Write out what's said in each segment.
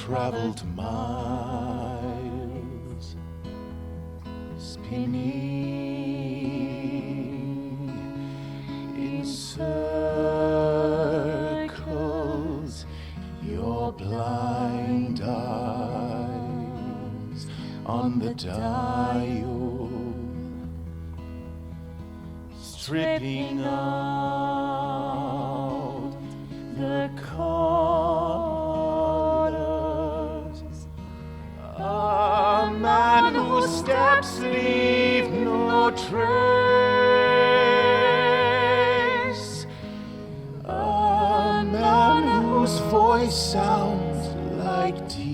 traveled miles, spinning in circles, your blind eyes on the dial, stripping out the colors. A man whose steps leave no trace. A man whose voice sounds like tears.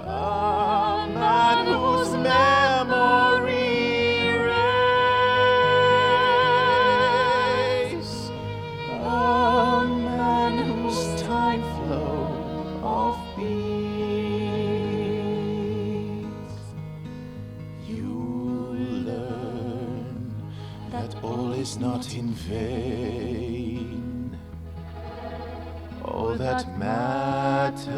A man whose memory erase. A man whose time flow of beats. You learn that all is not in vain. All that matters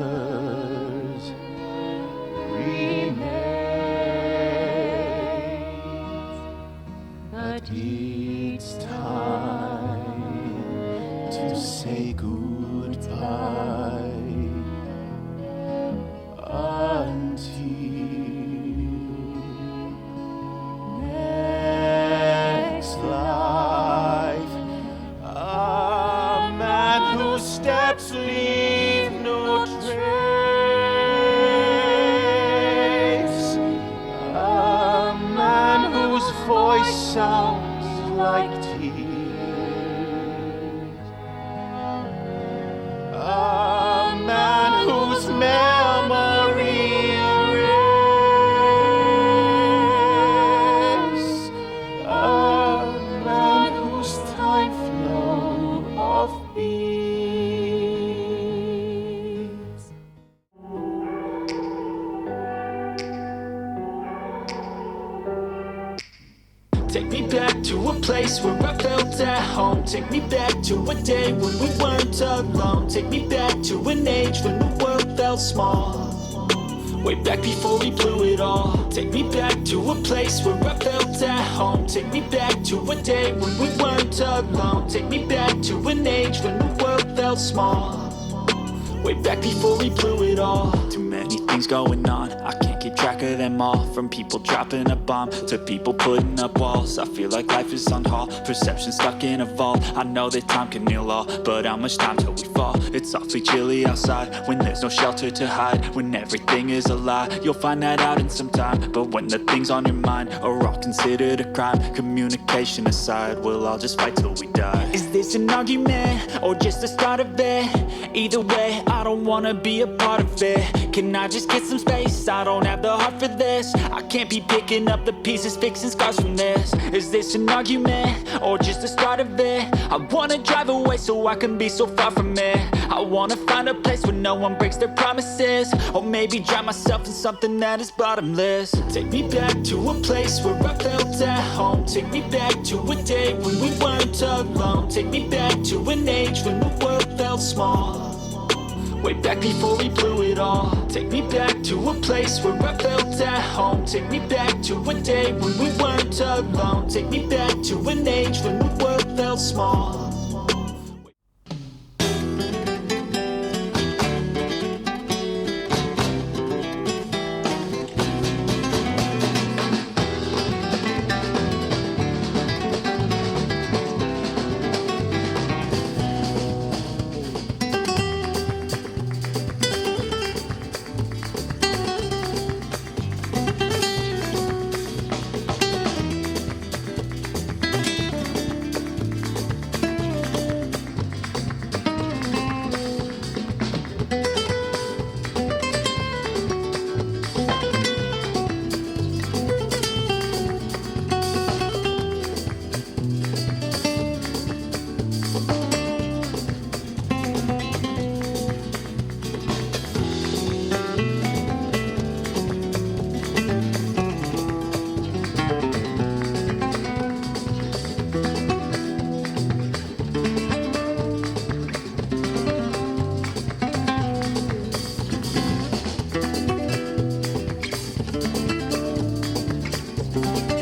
remains. But it's time to say goodbye until next life. A man whose steps leave no trace. A man whose voice sounds like tears. A man whose memory erase. A man whose time flow of beats. Take me back to a place where I felt at home. Take me back to a day when we weren't alone. Take me back to an age when the world felt small. Way back before we blew it all. Take me back to a place where I felt at home. Take me back to a day when we weren't alone. Take me back to an age when the world felt small. Way back before we blew it all. Too many things going on, I can't keep track of them all. From people dropping a bomb to people putting up walls. I feel like life is on hold, perception stuck in a vault. I know that time can heal all, but how much time till we fall? It's awfully chilly outside when there's no shelter to hide. When everything is a lie, you'll find that out in some time. But when the things on your mind are all considered a crime, communication aside, we'll all just fight till we die. Is this an argument or just the start of it? Either way, I don't wanna be a part of it. Can I just get some space? I don't have the heart for this. I can't be picking up the pieces, fixing scars from this. Is this an argument or just the start of it? I wanna drive away so I can be so far from it. I wanna find a place where no one breaks their promises. Or maybe drown myself in something that is bottomless. Take me back to a place where I felt at home. Take me back to a day when we weren't alone. Take me back to an age when the world felt small. Way back before we blew it all. Take me back to a place where I felt at home. Take me back to a day when we weren't alone. Take me back to an age when the world felt small. Thank